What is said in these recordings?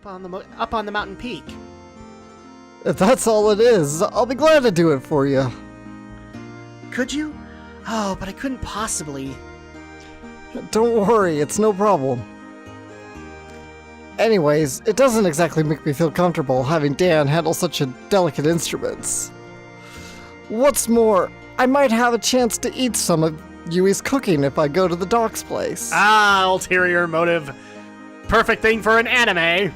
up on the mountain peak. If that's all it is, I'll be glad to do it for you. Could you? Oh, but I couldn't possibly. Don't worry, it's no problem. Anyways, it doesn't exactly make me feel comfortable having Dan handle such a delicate instruments. What's more, I might have a chance to eat some of Yui's cooking if I go to the Doc's place. Ah, ulterior motive. Perfect thing for an anime.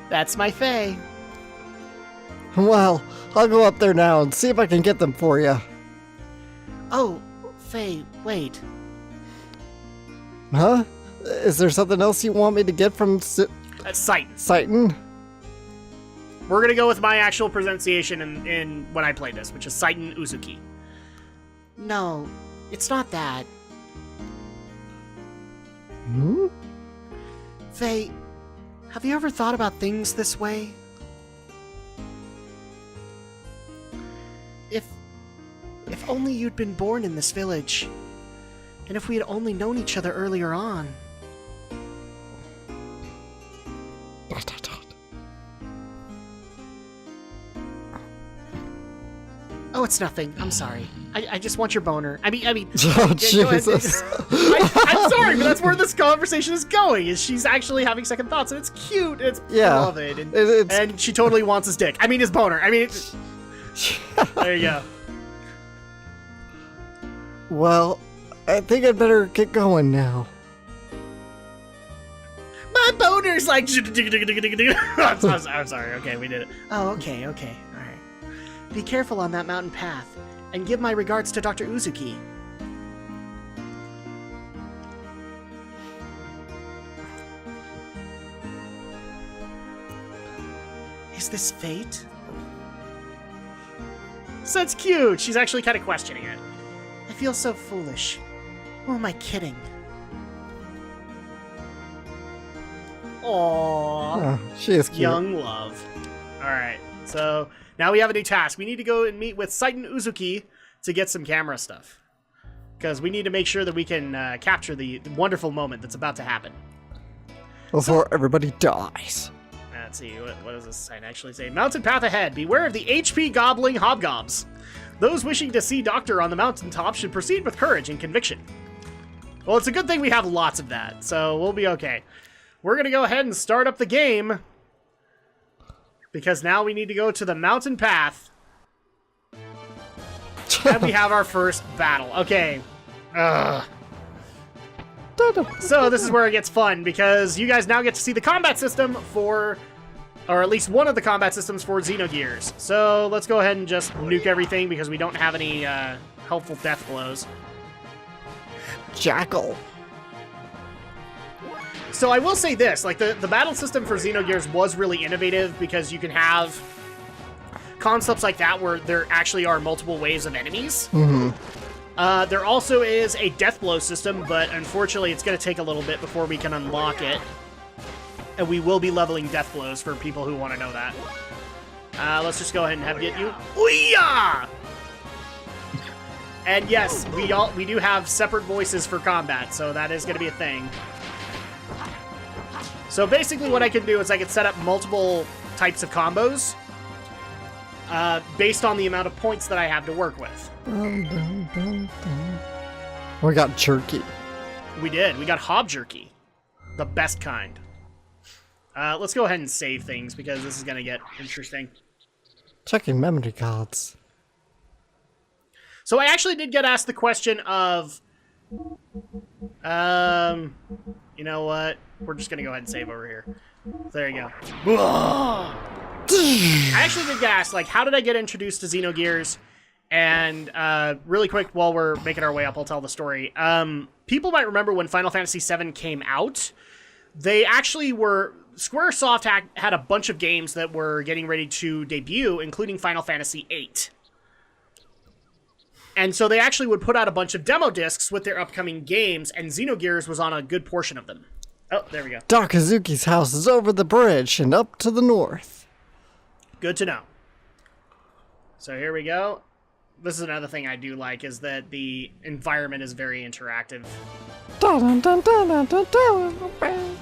That's my Faye. Well, I'll go up there now and see if I can get them for you. Oh, Faye, wait. Huh? Is there something else you want me to get from Citan. Citan? We're gonna go with my actual pronunciation in when I played this, which is Citan Uzuki. No, it's not that. Hmm? Faye, have you ever thought about things this way? If only you'd been born in this village, and if we had only known each other earlier on. Oh, it's nothing. I'm sorry. I just want your boner. I mean. Oh, Jesus. I'm sorry, but that's where this conversation is going. Is she's actually having second thoughts, and it's cute. I love it. And she totally wants his dick. I mean, his boner. I mean, there you go. Well, I think I'd better get going now. My boner's like. I'm sorry. Okay, we did it. Oh, okay. All right. Be careful on that mountain path, and give my regards to Dr. Uzuki. Is this fate? So that's cute. She's actually kind of questioning it. I feel so foolish. Who am I kidding? Aww. Oh, she is cute. Young love. Alright, so now we have a new task. We need to go and meet with Citan Uzuki to get some camera stuff. Because we need to make sure that we can capture the wonderful moment that's about to happen. Before everybody dies. Let's see, what does this sign actually say? Mountain path ahead. Beware of the HP gobbling hobgobs. Those wishing to see Doctor on the mountaintop should proceed with courage and conviction. Well, it's a good thing we have lots of that, so we'll be okay. We're going to go ahead and start up the game. Because now we need to go to the mountain path. And we have our first battle. Okay. Ugh. So this is where it gets fun, because you guys now get to see the combat system for... Or at least one of the combat systems for Xenogears. So let's go ahead and just nuke everything, because we don't have any helpful death blows. Jackal. So I will say this, like the battle system for Xenogears was really innovative, because you can have concepts like that where there actually are multiple waves of enemies. Mm-hmm. There also is a death blow system, but unfortunately it's going to take a little bit before we can unlock it. And we will be leveling death blows for people who want to know that. Let's just go ahead and get you. Ouya! And yes, we do have separate voices for combat, so that is going to be a thing. So basically what I can do is I can set up multiple types of combos based on the amount of points that I have to work with. We got jerky. We did. We got hob jerky. The best kind. Let's go ahead and save things, because this is going to get interesting. Checking memory cards. So I actually did get asked the question of... you know what? We're just going to go ahead and save over here. There you go. I actually did get asked, like, how did I get introduced to Xenogears? And really quick, while we're making our way up, I'll tell the story. People might remember when Final Fantasy VII came out. They actually were... Squaresoft had a bunch of games that were getting ready to debut, including Final Fantasy VIII. And so they actually would put out a bunch of demo discs with their upcoming games, and Xenogears was on a good portion of them. Oh, there we go. Doc Uzuki's house is over the bridge and up to the north. Good to know. So here we go. This is another thing I do like, is that the environment is very interactive. Dun, dun, dun, dun, dun, dun, dun.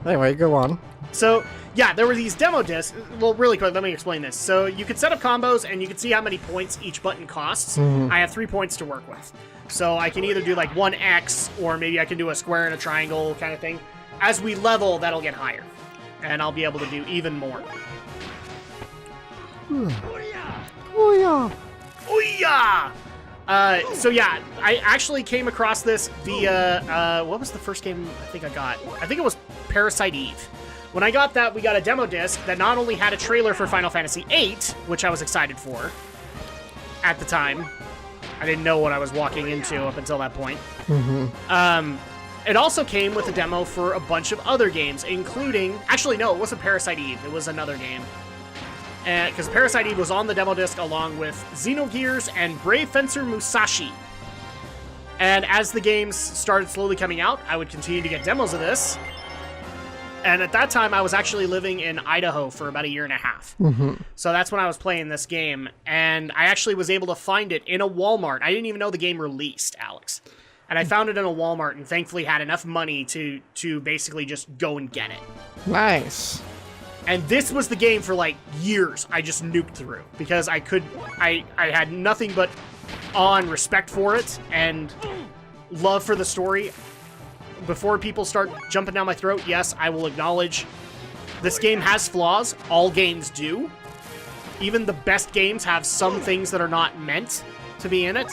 Anyway, go on. So, yeah, there were these demo discs. Well, really quick, let me explain this. So, you could set up combos, and you could see how many points each button costs. I have 3 points to work with. So, I can either do, like, 1X, or maybe I can do a square and a triangle kind of thing. As we level, that'll get higher. And I'll be able to do even more. Oh, yeah. Ouya! So yeah, I actually came across this via, what was the first game I think I got? I think it was Parasite Eve. When I got that, we got a demo disc that not only had a trailer for Final Fantasy VIII, which I was excited for at the time. I didn't know what I was walking into up until that point. It also came with a demo for a bunch of other games, including... Actually, no, it wasn't Parasite Eve. It was another game. Because Parasite Eve was on the demo disc along with Xenogears and Brave Fencer Musashi. And as the games started slowly coming out, I would continue to get demos of this. And at that time, I was actually living in Idaho for about a year and a half. So that's when I was playing this game. And I actually was able to find it in a Walmart. I didn't even know the game released, Alex. And I found it in a Walmart and thankfully had enough money to basically just go and get it. Nice. And this was the game for, like, years I just nuked through. Because I had nothing but awe and respect for it and love for the story. Before people start jumping down my throat, yes, I will acknowledge this game has flaws. All games do. Even the best games have some things that are not meant to be in it.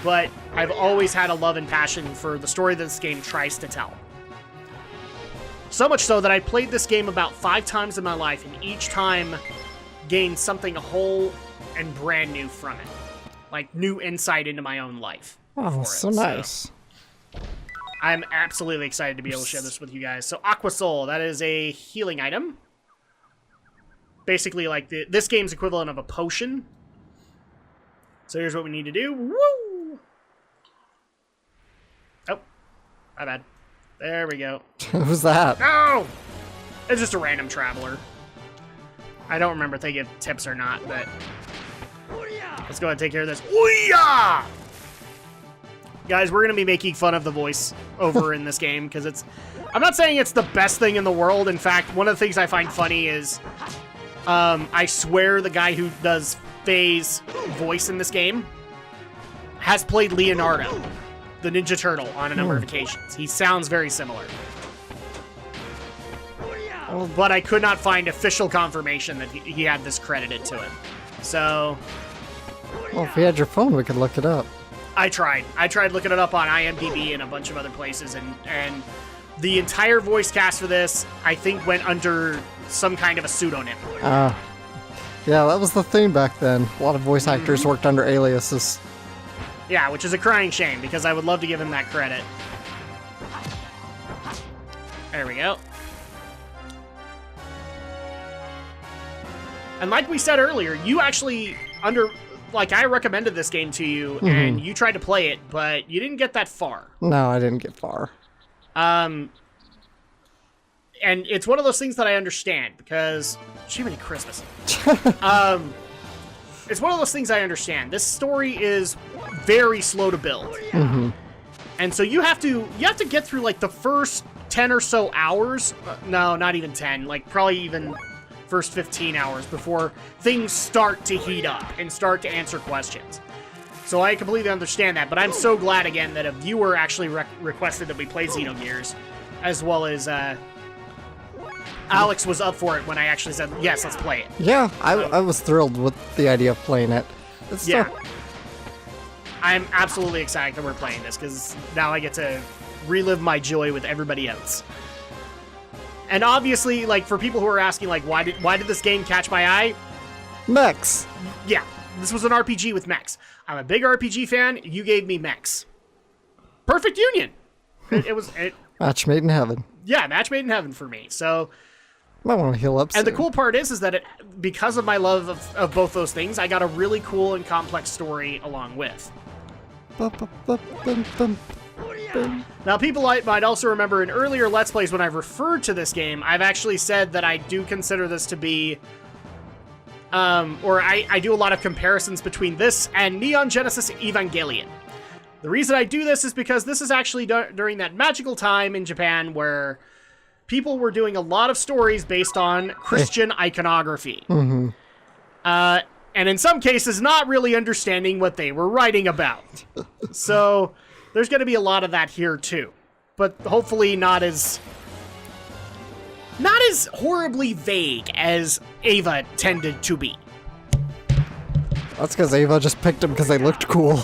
But I've always had a love and passion for the story that this game tries to tell. So much so that I played this game about 5 times in my life, and each time gained something whole and brand new from it. Like, new insight into my own life. Oh, so nice. So I'm absolutely excited to be able to share this with you guys. So, Aqua Soul, that is a healing item. Basically, like, this game's equivalent of a potion. So here's what we need to do. Woo! Oh, my bad. There we go. Who's that? No! It's just a random traveler. I don't remember if they give tips or not, but... Let's go ahead and take care of this. Ouya! Guys, we're going to be making fun of the voice over in this game, because it's... I'm not saying it's the best thing in the world. In fact, one of the things I find funny is... I swear the guy who does Faye's voice in this game has played Leonardo, the Ninja Turtle, on a number of occasions. He sounds very similar. But I could not find official confirmation that he had this credited to him. So... Well, if we had your phone, we could look it up. I tried. I tried looking it up on IMDb and a bunch of other places, and the entire voice cast for this, I think, went under some kind of a pseudonym. Yeah, that was the thing back then. A lot of voice actors worked under aliases. Yeah, which is a crying shame, because I would love to give him that credit. There we go. And like we said earlier, you actually, I recommended this game to you, and you tried to play it, but you didn't get that far. No, I didn't get far. And it's one of those things that I understand, because... Jiminy Christmas. It's one of those things I understand. This story is very slow to build. And so you have to get through, like, the first 10 or so hours. No, not even 10. Like, probably even first 15 hours before things start to heat up and start to answer questions. So I completely understand that, but I'm so glad, again, that a viewer actually requested that we play Xenogears, as well as Alex was up for it when I actually said, yes, let's play it. Yeah, I was thrilled with the idea of playing it. Yeah. I'm absolutely excited that we're playing this, because now I get to relive my joy with everybody else. And obviously, like, for people who are asking, like, why did this game catch my eye? Mechs. Yeah, this was an RPG with mechs. I'm a big RPG fan. You gave me mechs. Perfect union. It was... Match made in heaven. Yeah, match made in heaven for me. So... Might want to heal up soon. And the cool part is that because of my love of both those things, I got a really cool and complex story along with. Now, people might also remember in earlier Let's Plays when I've referred to this game, I've actually said that I do consider this to be... I do a lot of comparisons between this and Neon Genesis Evangelion. The reason I do this is because this is actually during that magical time in Japan where people were doing a lot of stories based on Christian iconography. Mm-hmm. And in some cases, not really understanding what they were writing about. So there's going to be a lot of that here, too. But hopefully not as horribly vague as Ava tended to be. That's because Ava just picked them because they looked cool.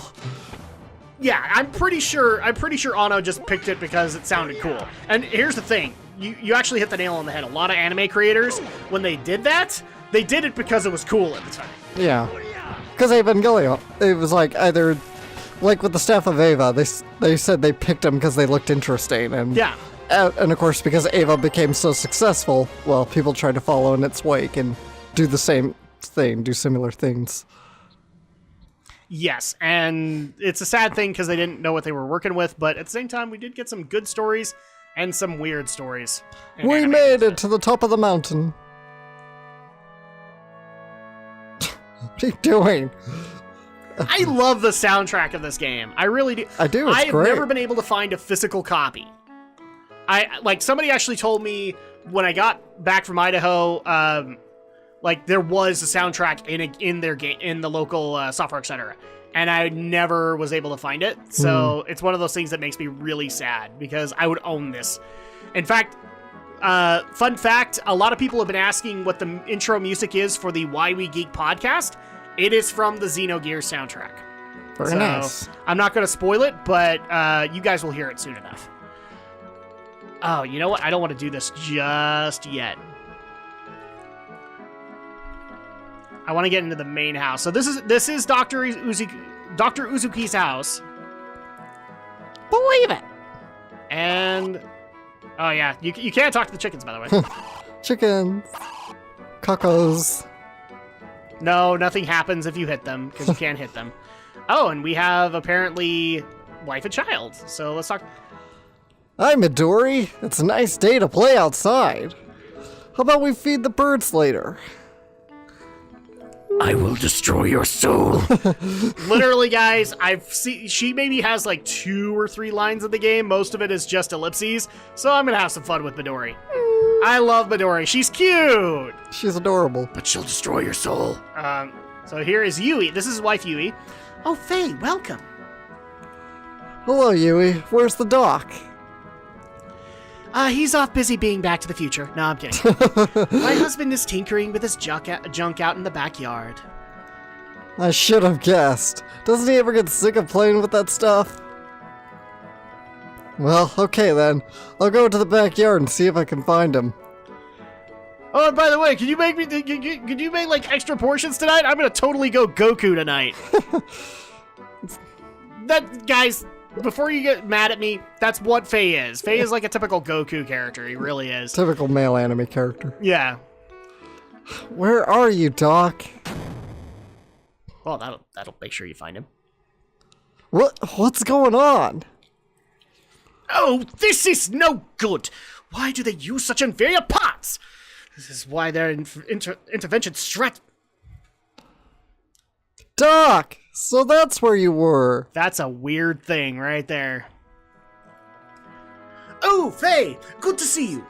Yeah, I'm pretty sure Ano just picked it because it sounded cool. And here's the thing. You actually hit the nail on the head. A lot of anime creators, when they did that, they did it because it was cool at the time. Yeah. Because Evangelion, it was like either, like with the Staff of Ava, they said they picked them because they looked interesting. And yeah. And of course, because Ava became so successful, well, people tried to follow in its wake and do the same thing, do similar things. Yes, and it's a sad thing because they didn't know what they were working with, but at the same time, we did get some good stories and some weird stories. We made it to the top of the mountain. What are you doing? I love the soundtrack of this game. I really do. I do, it's I've great. never been able to find a physical copy. Somebody actually told me when I got back from Idaho, there was a soundtrack in their game, in the local Softworks Center, and I never was able to find it. So it's one of those things that makes me really sad because I would own this. In fact, fun fact, a lot of people have been asking what the intro music is for the Why We Geek podcast. It is from the Xenogears soundtrack. Very nice. I'm not going to spoil it, but you guys will hear it soon enough. Oh, you know what? I don't want to do this just yet. I want to get into the main house. So this is Dr. Uzuki's house. Believe it. And oh yeah, you can't talk to the chickens, by the way. Chickens. Cuckoos. No, nothing happens if you hit them, because you can't hit them. Oh, and we have apparently wife and child. So let's talk. Hi, Midori. It's a nice day to play outside. How about we feed the birds later? I will destroy your soul. Literally, guys, I've seen she maybe has like 2 or 3 lines in the game. Most of it is just ellipses. So I'm gonna have some fun with Midori. I love Midori. She's cute. She's adorable. But she'll destroy your soul. So here is Yui. This is his wife, Yui. Oh, Faye, welcome. Hello, Yui. Where's the doc? He's off busy being Back to the Future. No, I'm kidding. My husband is tinkering with his junk out in the backyard. I should have guessed. Doesn't he ever get sick of playing with that stuff? Well, okay then. I'll go to the backyard and see if I can find him. Oh, and by the way, could you make like extra portions tonight? I'm gonna totally go Goku tonight. That, guys, before you get mad at me, that's what Faye is. Faye is like a typical Goku character. He really is. Typical male anime character. Yeah. Where are you, Doc? Well, that'll make sure you find him. What's going on? Oh, this is no good. Why do they use such inferior parts? This is why their intervention strat. Doc! So that's where you were. That's a weird thing right there. Oh, Faye! Good to see you.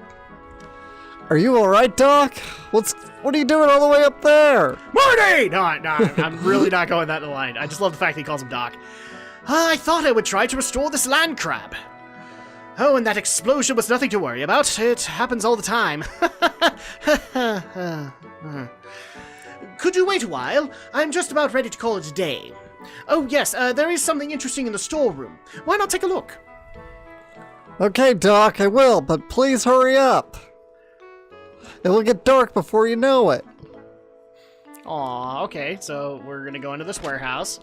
Are you alright, Doc? What are you doing all the way up there? Marty! No, I'm really not going that line. I just love the fact that he calls him Doc. I thought I would try to restore this land crab. Oh, and that explosion was nothing to worry about. It happens all the time. Could you wait a while? I'm just about ready to call it a day. Oh, yes, there is something interesting in the storeroom. Why not take a look? Okay, Doc, I will, but please hurry up. It will get dark before you know it. Aw, okay, so we're gonna go into this warehouse.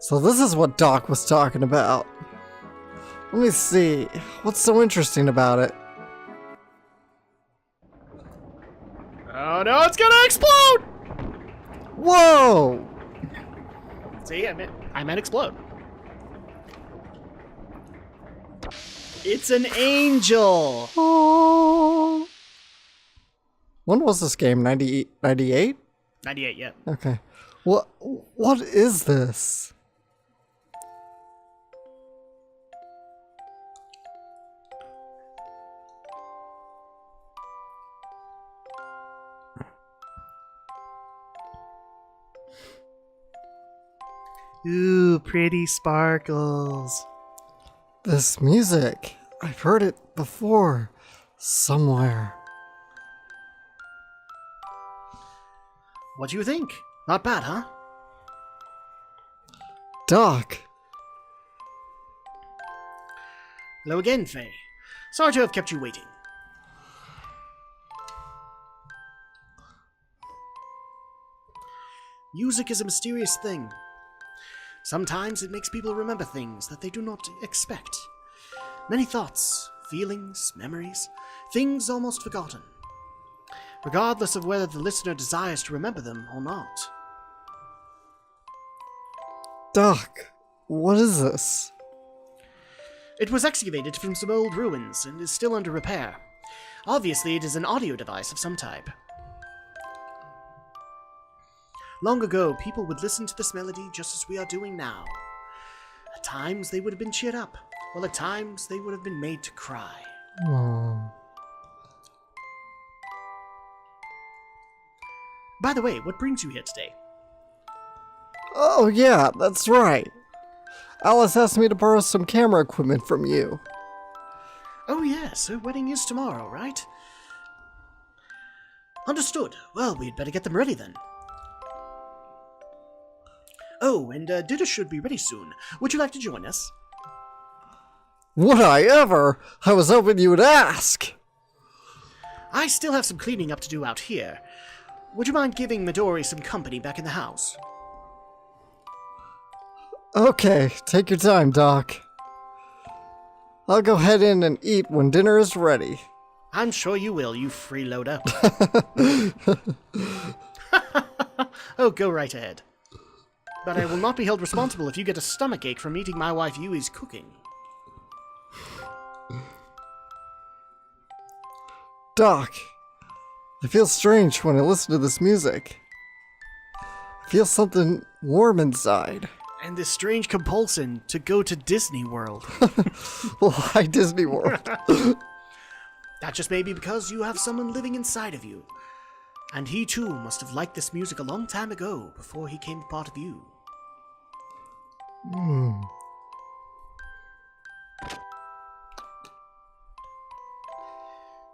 So this is what Doc was talking about. Let me see. What's so interesting about it? Oh no, it's gonna explode! Whoa! See, I meant explode. It's an angel! Oh. When was this game? 98? 98, yeah. Okay. What is this? Ooh, pretty sparkles. This music, I've heard it before, somewhere. What do you think? Not bad, huh? Doc, Hello again, Faye. Sorry to have kept you waiting. Music is a mysterious thing. Sometimes it makes people remember things that they do not expect. Many thoughts, feelings, memories, things almost forgotten. Regardless of whether the listener desires to remember them or not. Doc, what is this? It was excavated from some old ruins and is still under repair. Obviously, it is an audio device of some type. Long ago, people would listen to this melody just as we are doing now. At times, they would have been cheered up, while at times, they would have been made to cry. Oh. By the way, what brings you here today? Oh yeah, that's right. Alice asked me to borrow some camera equipment from you. Oh yes, her wedding is tomorrow, right? Understood. Well, we'd better get them ready then. Oh, and dinner should be ready soon. Would you like to join us? Would I ever? I was hoping you would ask. I still have some cleaning up to do out here. Would you mind giving Midori some company back in the house? Okay, take your time, Doc. I'll go head in and eat when dinner is ready. I'm sure you will, you freeloader. Oh, go right ahead. But I will not be held responsible if you get a stomachache from eating my wife Yui's cooking. Doc, I feel strange when I listen to this music. I feel something warm inside. And this strange compulsion to go to Disney World. Why Disney World? That just may be because you have someone living inside of you. And he too must have liked this music a long time ago, before he came a part of you.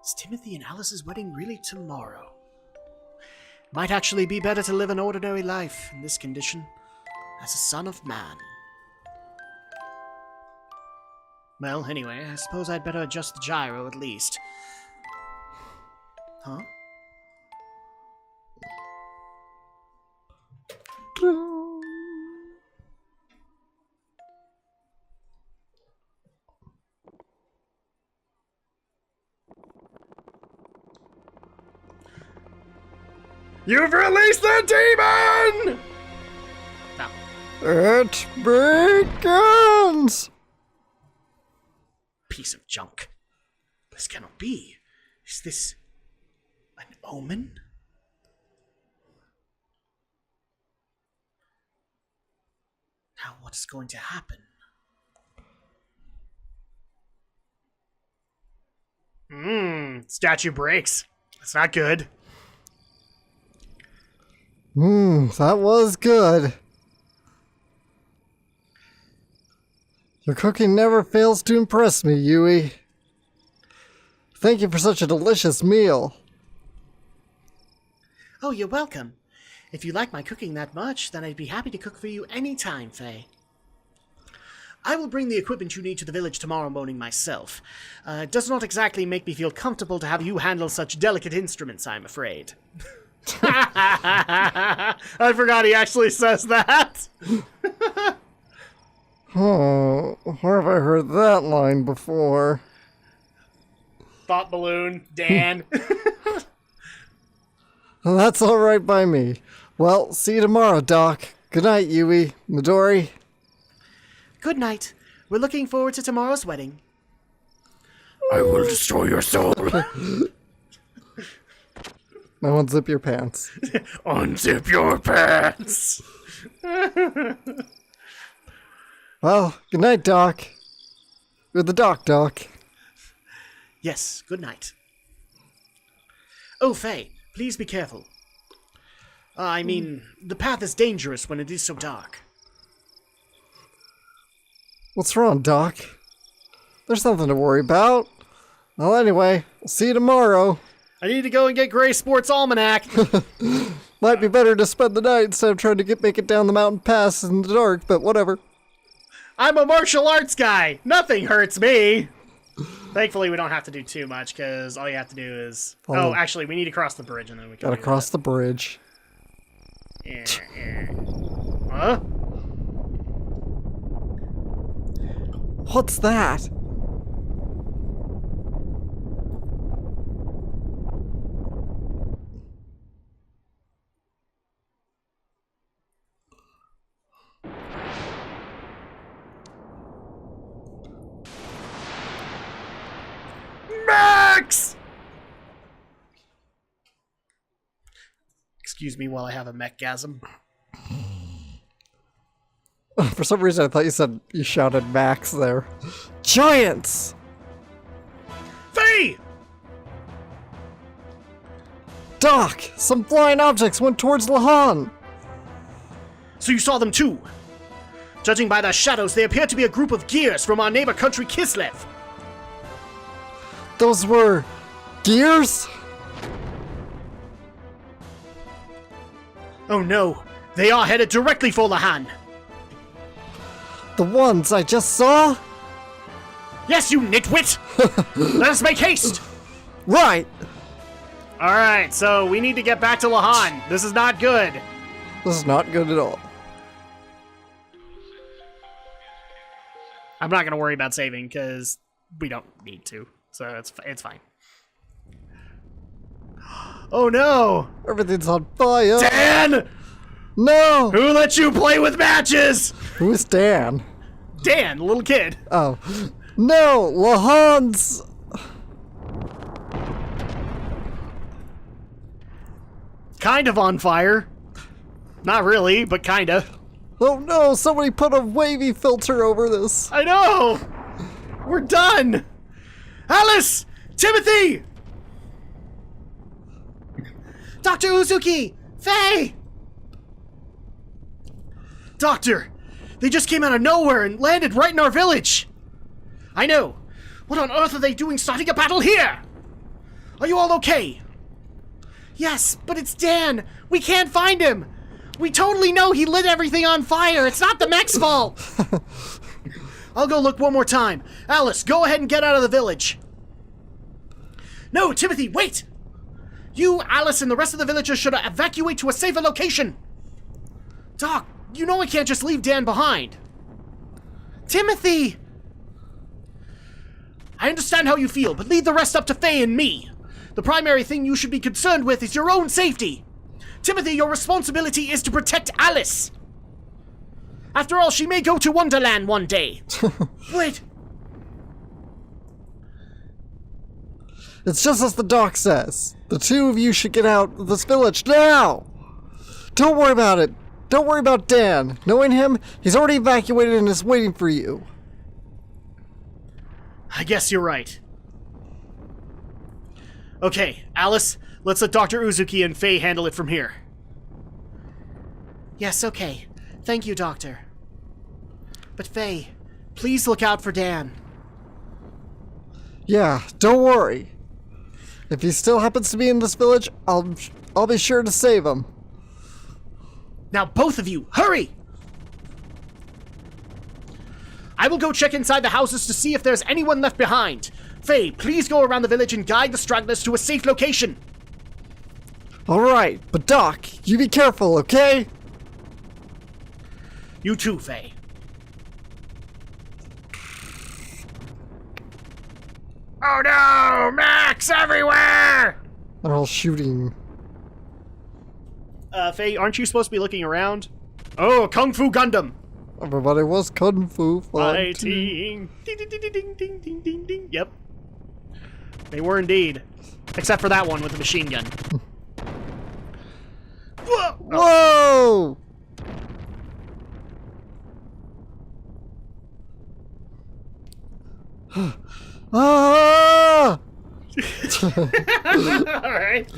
Is Timothy and Alice's wedding really tomorrow? Might actually be better to live an ordinary life in this condition, as a son of man. Well, anyway, I suppose I'd better adjust the gyro at least. Huh? You've released the demon! No. It begins! Piece of junk. This cannot be. Is this an omen? Now what is going to happen? Statue breaks. That's not good. That was good. Your cooking never fails to impress me, Yui. Thank you for such a delicious meal. Oh, you're welcome. If you like my cooking that much, then I'd be happy to cook for you any time, Faye. I will bring the equipment you need to the village tomorrow morning myself. It does not exactly make me feel comfortable to have you handle such delicate instruments, I'm afraid. I forgot he actually says that. Oh, where have I heard that line before? Thought balloon, Dan. That's alright by me. Well, see you tomorrow, Doc. Good night, Yui. Midori. Good night. We're looking forward to tomorrow's wedding. I will destroy your soul. Now unzip your pants. Unzip your pants. Well, good night, Doc. You're the Doc. Yes, good night. Oh, Faye, please be careful. I mean, the path is dangerous when it is so dark. What's wrong, Doc? There's nothing to worry about. Well, anyway, we'll see you tomorrow. I need to go and get Gray Sports Almanac. Might be better to spend the night instead of trying to make it down the mountain pass in the dark, but whatever. I'm a martial arts guy. Nothing hurts me. Thankfully, we don't have to do too much, because all you have to do is... Oh, actually, we need to cross the bridge, and then we can Gotta cross the bridge. Yeah. Huh? What's that? Max! Excuse me while I have a mechgasm. For some reason, I thought you shouted Max there. Giants! Faye! Doc! Some flying objects went towards Lahan! So you saw them too? Judging by their shadows, they appear to be a group of gears from our neighbor country Kislev. Those were... gears? Oh no, they are headed directly for Lahan. The ones I just saw? Yes, you nitwit! Let us make haste! Right! Alright, so we need to get back to Lahan. This is not good. This is not good at all. I'm not going to worry about saving, because we don't need to. So it's fine. Oh no! Everything's on fire! Dan! No! Who let you play with matches? Who is Dan? Dan, the little kid. Oh. No! Lahan's... Kind of on fire. Not really, but kinda. Oh no! Somebody put a wavy filter over this! I know! We're done! Alice! Timothy! Dr. Uzuki! Faye! Doctor! They just came out of nowhere and landed right in our village! I know! What on earth are they doing starting a battle here? Are you all okay? Yes, but it's Dan! We can't find him! We totally know he lit everything on fire! It's not the mech's fault! I'll go look one more time. Alice, go ahead and get out of the village. No, Timothy, wait! You, Alice, and the rest of the villagers should evacuate to a safer location. Doc, you know I can't just leave Dan behind. Timothy! I understand how you feel, but leave the rest up to Faye and me. The primary thing you should be concerned with is your own safety. Timothy, your responsibility is to protect Alice. After all, she may go to Wonderland one day. Wait. It's just as the doc says. The two of you should get out of this village now! Don't worry about it. Don't worry about Dan. Knowing him, he's already evacuated and is waiting for you. I guess you're right. Okay, Alice, let's let Dr. Uzuki and Faye handle it from here. Yes, okay. Thank you, Doctor. But Faye, please look out for Dan. Yeah, don't worry. If he still happens to be in this village, I'll be sure to save him. Now both of you, hurry! I will go check inside the houses to see if there's anyone left behind. Faye, please go around the village and guide the stragglers to a safe location. Alright, but Doc, you be careful, okay? You too, Faye. Oh no! Max everywhere! They're all shooting. Faye, aren't you supposed to be looking around? Oh, Kung Fu Gundam! Everybody was kung fu fighting. Ding, ding, ding, ding, ding, ding, ding, ding. Yep. They were indeed. Except for that one with the machine gun. Whoa! Whoa! Ah! Alright.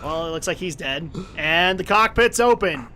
Well, it looks like he's dead. And the cockpit's open.